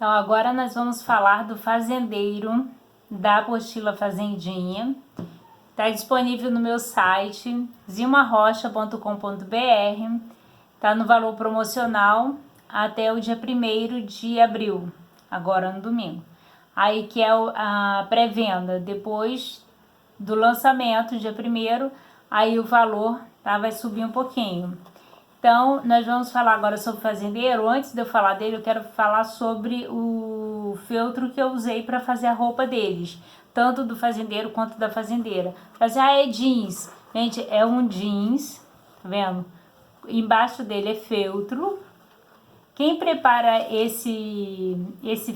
Então agora nós vamos falar do fazendeiro da apostila Fazendinha. Está disponível no meu site zilmarrocha.com.br. Está no valor promocional até o dia 1º de abril, agora no domingo. Aí que é a pré-venda, depois do lançamento, dia 1º, aí o valor vai subir um pouquinho. Então, nós vamos falar agora sobre o fazendeiro. Antes de eu falar dele, eu quero falar sobre o feltro que eu usei para fazer a roupa deles, tanto do fazendeiro quanto da fazendeira. É jeans. Gente, é um jeans, tá vendo? Embaixo dele é feltro. Quem prepara esse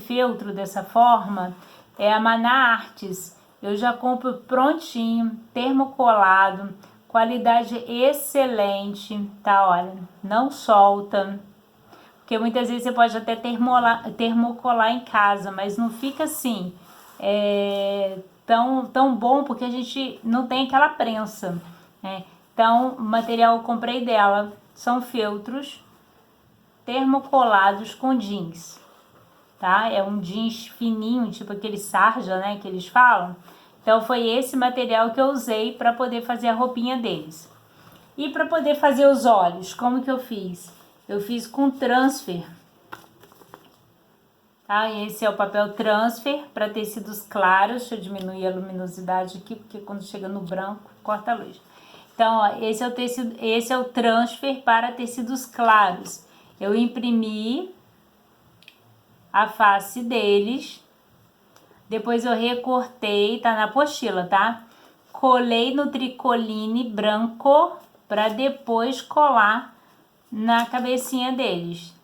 feltro dessa forma é a Maná Artes. Eu já compro prontinho, termocolado, qualidade excelente, tá? Olha, não solta. Porque muitas vezes você pode até termocolar em casa, mas não fica assim tão bom, porque a gente não tem aquela prensa, né? Então, o material eu comprei dela são feltros termocolados com jeans, tá? É um jeans fininho, tipo aquele sarja, né, que eles falam. Então foi esse material que eu usei para poder fazer a roupinha deles. E para poder fazer os olhos, como que eu fiz? Eu fiz com transfer, tá? Esse é o papel transfer para tecidos claros. Deixa eu diminuir a luminosidade aqui, porque quando chega no branco, corta a luz. Então, ó, esse é o transfer para tecidos claros. Eu imprimi a face deles, depois eu recortei, tá na apostila, tá? Colei no tricoline branco para depois colar na cabecinha deles,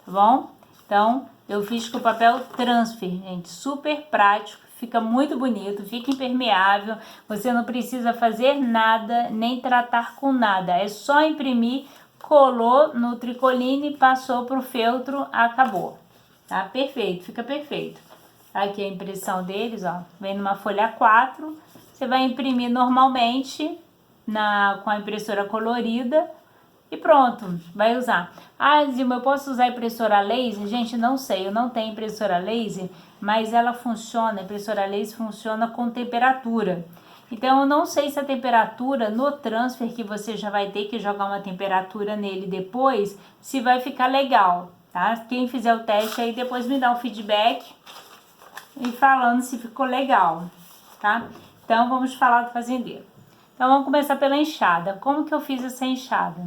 tá bom? Então, eu fiz com o papel transfer, gente, super prático, fica muito bonito, fica impermeável, você não precisa fazer nada, nem tratar com nada, é só imprimir, colou no tricoline, passou pro feltro, acabou, tá? Perfeito, fica perfeito. Aqui a impressão deles, ó, vem numa folha 4, você vai imprimir normalmente com a impressora colorida e pronto, vai usar. Ah, Zilma, eu posso usar impressora laser? Gente, não sei, eu não tenho impressora laser, mas ela funciona, a impressora laser funciona com temperatura. Então, eu não sei se a temperatura no transfer, que você já vai ter que jogar uma temperatura nele depois, se vai ficar legal, tá? Quem fizer o teste aí, depois me dá um feedback e falando se ficou legal, tá? Então, vamos falar do fazendeiro. Então, vamos começar pela enxada. Como que eu fiz essa enxada?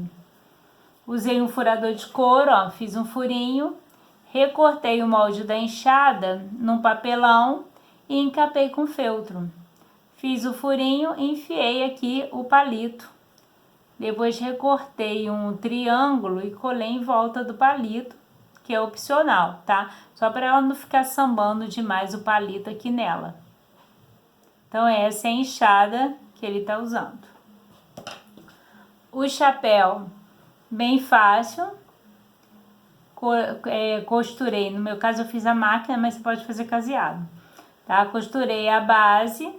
Usei um furador de couro, ó, fiz um furinho, recortei o molde da enxada num papelão e encapei com feltro. Fiz o furinho e enfiei aqui o palito. Depois recortei um triângulo e colei em volta do palito, que é opcional, tá? Só para ela não ficar sambando demais o palito aqui nela. Então, essa é a enxada que ele tá usando. O chapéu, bem fácil. Costurei, no meu caso eu fiz a máquina, mas você pode fazer caseado, tá? Costurei a base,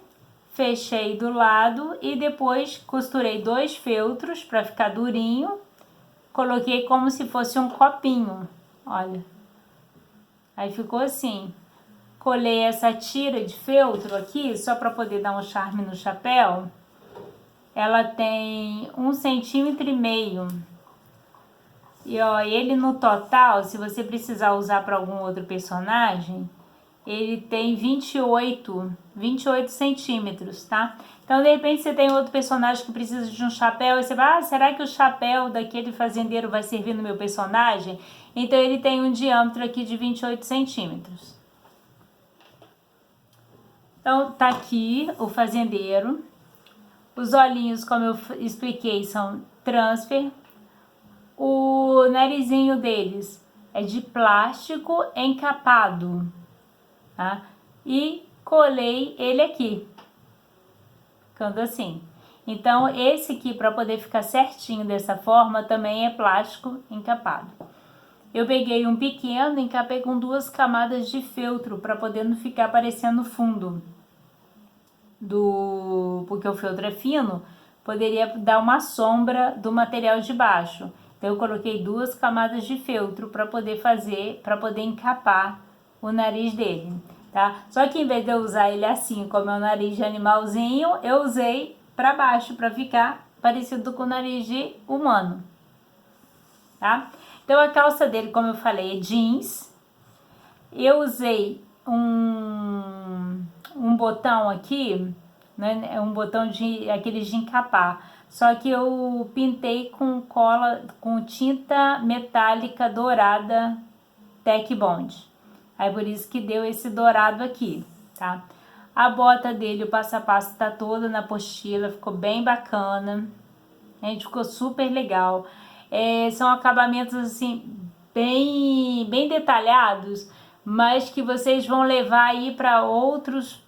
fechei do lado e depois costurei 2 feltros para ficar durinho. Coloquei como se fosse um copinho, olha. Aí ficou assim. Colei essa tira de feltro aqui, só para poder dar um charme no chapéu. Ela tem 1,5 cm. E ó, ele no total, se você precisar usar para algum outro personagem, ele tem 28 centímetros, tá? Então, de repente, você tem outro personagem que precisa de um chapéu, e você vai, será que o chapéu daquele fazendeiro vai servir no meu personagem? Então, ele tem um diâmetro aqui de 28 centímetros. Então, tá aqui o fazendeiro. Os olhinhos, como eu expliquei, são transfer. O narizinho deles é de plástico encapado, tá? E colei ele aqui, ficando assim. Então, esse aqui, para poder ficar certinho dessa forma, também é plástico encapado. Eu peguei um pequeno, encapei com 2 camadas de feltro, para poder não ficar aparecendo fundo. Porque o feltro é fino, poderia dar uma sombra do material de baixo. Então, eu coloquei 2 camadas de feltro para poder encapar o nariz dele, tá? Só que em vez de eu usar ele assim, como é o nariz de animalzinho, eu usei para baixo, para ficar parecido com o nariz de humano, tá? Então a calça dele, como eu falei, é jeans. Eu usei um botão aqui, né? É um botão de aqueles de encapar. Só que eu pintei com cola, com tinta metálica dourada Tech Bond. Aí por isso que deu esse dourado aqui, tá? A bota dele, o passo a passo tá toda na apostila, ficou bem bacana. A gente ficou super legal. São acabamentos assim bem detalhados, mas que vocês vão levar aí para outros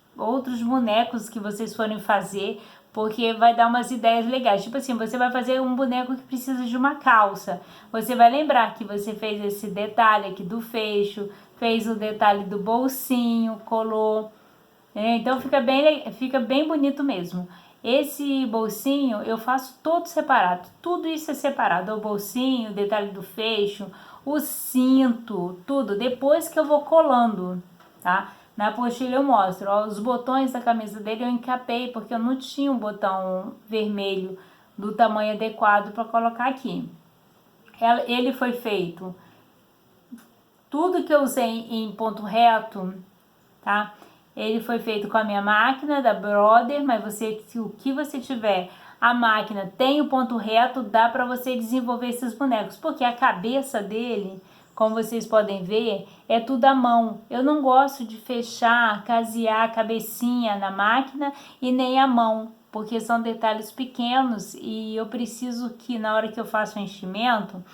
bonecos que vocês forem fazer, porque vai dar umas ideias legais. Tipo assim, você vai fazer um boneco que precisa de uma calça. Você vai lembrar que você fez esse detalhe aqui do fecho, fez o detalhe do bolsinho, colou. Então fica bem bonito mesmo. Esse bolsinho eu faço todo separado, tudo isso é separado, o bolsinho, o detalhe do fecho, o cinto, tudo, depois que eu vou colando, tá? Na apostila eu mostro, ó, os botões da camisa dele eu encapei, porque eu não tinha um botão vermelho do tamanho adequado para colocar aqui. Ele foi feito, tudo que eu usei em ponto reto, tá? Ele foi feito com a minha máquina da Brother, mas o que você tiver, a máquina tem o ponto reto, dá para você desenvolver esses bonecos, porque a cabeça dele, como vocês podem ver, é tudo à mão. Eu não gosto de fechar, casear a cabecinha na máquina e nem à mão, porque são detalhes pequenos e eu preciso que na hora que eu faço o enchimento,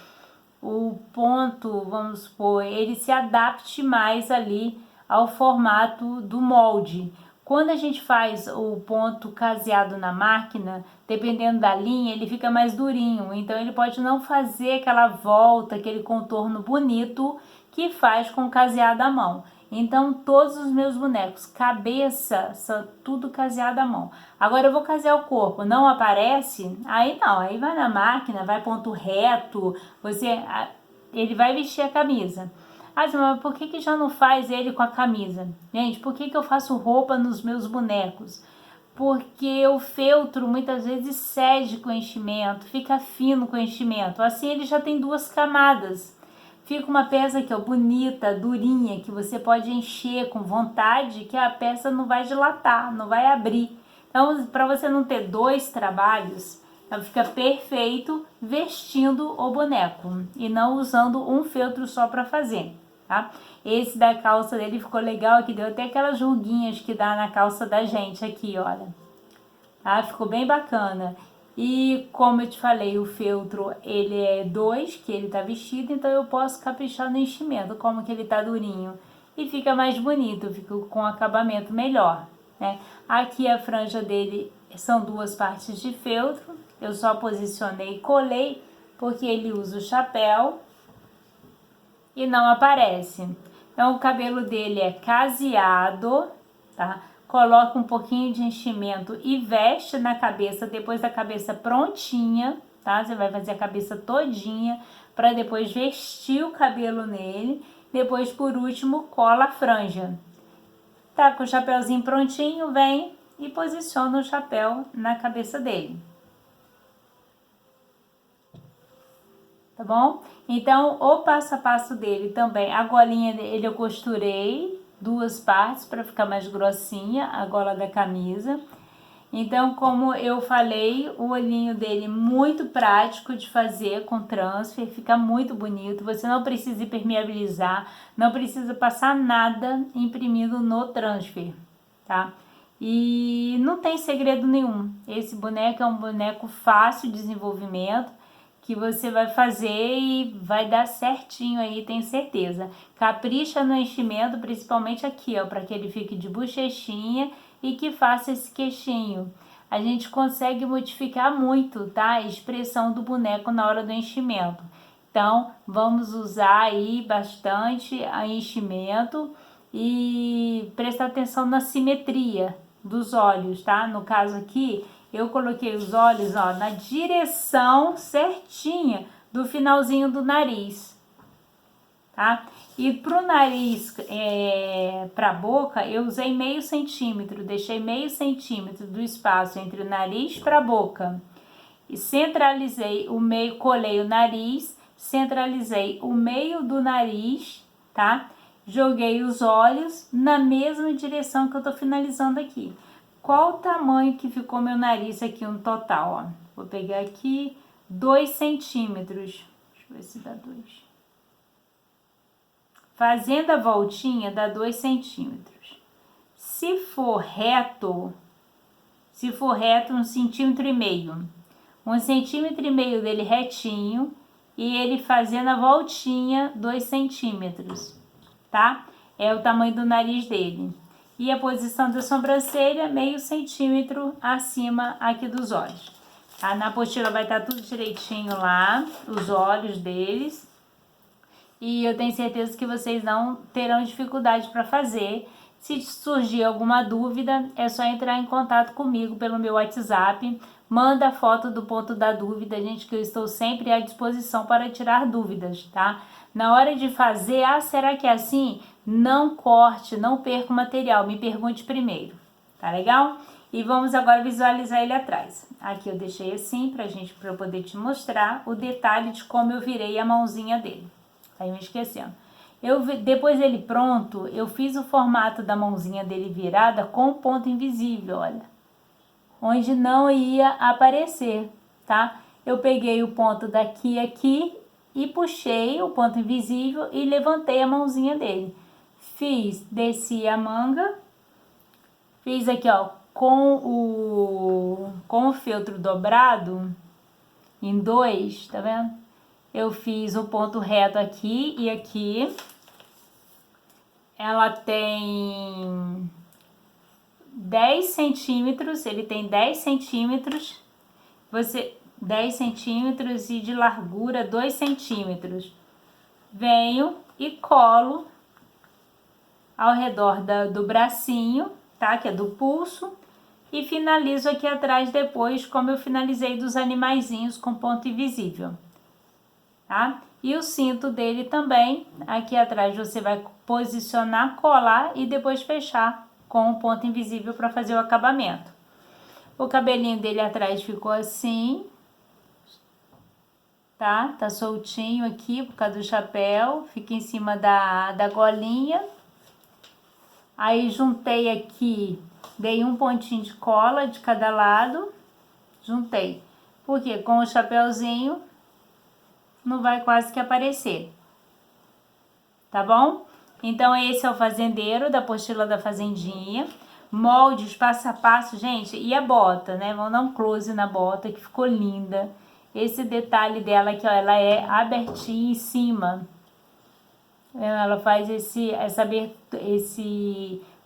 o ponto, vamos supor, ele se adapte mais ali ao formato do molde. Quando a gente faz o ponto caseado na máquina, dependendo da linha, ele fica mais durinho, então ele pode não fazer aquela volta, aquele contorno bonito que faz com o caseado à mão. Então todos os meus bonecos, cabeça, são tudo caseado à mão. Agora eu vou casear o corpo, não aparece? Aí não, aí vai na máquina, vai ponto reto, ele vai vestir a camisa. Ah, mas por que já não faz ele com a camisa? Gente, por que eu faço roupa nos meus bonecos? Porque o feltro muitas vezes cede com o enchimento, fica fino com o enchimento. Assim ele já tem duas camadas. Fica uma peça aqui, ó, bonita, durinha, que você pode encher com vontade, que a peça não vai dilatar, não vai abrir. Então, para você não ter dois trabalhos, fica perfeito vestindo o boneco e não usando um feltro só para fazer, tá? Esse da calça dele ficou legal aqui, deu até aquelas ruguinhas que dá na calça da gente aqui, olha. Tá? Ficou bem bacana. E como eu te falei, o feltro ele é 2, que ele tá vestido, então eu posso caprichar no enchimento, como que ele tá durinho. E fica mais bonito, fica com acabamento melhor, né? Aqui a franja dele são 2 partes de feltro, eu só posicionei e colei, porque ele usa o chapéu e não aparece. Então o cabelo dele é caseado, tá? Coloca um pouquinho de enchimento e veste na cabeça, depois da cabeça prontinha, tá? Você vai fazer a cabeça todinha para depois vestir o cabelo nele. Depois, por último, cola a franja. Tá com o chapéuzinho prontinho, vem e posiciona o chapéu na cabeça dele. Tá bom? Então, o passo a passo dele também, a golinha dele eu costurei 2 partes para ficar mais grossinha, a gola da camisa. Então, como eu falei, o olhinho dele muito prático de fazer com transfer, fica muito bonito. Você não precisa impermeabilizar, não precisa passar nada imprimido no transfer, tá? E não tem segredo nenhum. Esse boneco é um boneco fácil de desenvolvimento, que você vai fazer e vai dar certinho aí, tenho certeza. Capricha no enchimento, principalmente aqui, ó, para que ele fique de bochechinha e que faça esse queixinho. A gente consegue modificar muito, tá? A expressão do boneco na hora do enchimento. Então, vamos usar aí bastante a enchimento e prestar atenção na simetria dos olhos, tá? No caso aqui, eu coloquei os olhos, ó, na direção certinha do finalzinho do nariz, tá? E pro nariz, pra boca, eu usei meio centímetro, deixei meio centímetro do espaço entre o nariz pra boca. E centralizei o meio, colei o nariz, centralizei o meio do nariz, tá? Joguei os olhos na mesma direção que eu tô finalizando aqui. Qual o tamanho que ficou meu nariz aqui no total, ó? Vou pegar aqui 2 centímetros. Deixa eu ver se dá 2. Fazendo a voltinha, dá 2 centímetros. Se for reto, 1,5 centímetro. 1,5 centímetro dele retinho e ele fazendo a voltinha 2 centímetros, tá? É o tamanho do nariz dele. E a posição da sobrancelha, meio centímetro acima aqui dos olhos. Tá? Na apostila vai estar tudo direitinho lá, os olhos deles. E eu tenho certeza que vocês não terão dificuldade para fazer. Se surgir alguma dúvida, é só entrar em contato comigo pelo meu WhatsApp. Manda a foto do ponto da dúvida, gente, que eu estou sempre à disposição para tirar dúvidas, tá? Na hora de fazer, será que é assim? Não corte, não perca o material, me pergunte primeiro, tá legal? E vamos agora visualizar ele atrás. Aqui eu deixei assim para eu poder te mostrar o detalhe de como eu virei a mãozinha dele. Aí me esquecendo. Depois dele pronto, eu fiz o formato da mãozinha dele virada com o ponto invisível, olha. Onde não ia aparecer, tá? Eu peguei o ponto daqui aqui e puxei o ponto invisível e levantei a mãozinha dele. Desci a manga, fiz aqui, ó, com o feltro dobrado em 2, tá vendo? Eu fiz o ponto reto aqui e aqui. Ela tem 10 centímetros, ele tem 10 centímetros, 10 centímetros e de largura 2 centímetros. Venho e colo ao redor do bracinho, tá? Que é do pulso, e finalizo aqui atrás depois, como eu finalizei dos animaizinhos com ponto invisível, tá? E o cinto dele também, aqui atrás você vai posicionar, colar e depois fechar com o ponto invisível para fazer o acabamento. O cabelinho dele atrás ficou assim, tá? Tá soltinho aqui por causa do chapéu, fica em cima da golinha. Aí juntei aqui, dei um pontinho de cola de cada lado, juntei. Porque com o chapéuzinho não vai quase que aparecer, tá bom? Então esse é o fazendeiro da apostila da fazendinha. Moldes passo a passo, gente, e a bota, né? Vamos dar um close na bota que ficou linda. Esse detalhe dela aqui, ó, ela é abertinha em cima. Ela faz esse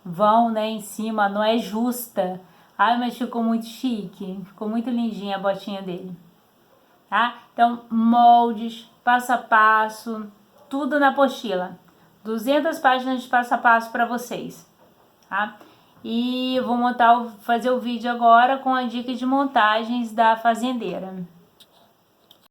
vão, né, em cima, não é justa. Ai, mas ficou muito chique, ficou muito lindinha a botinha dele, tá? Então, moldes, passo a passo, tudo na apostila. 200 páginas de passo a passo para vocês, tá? E eu vou fazer o vídeo agora com a dica de montagens da fazendeira.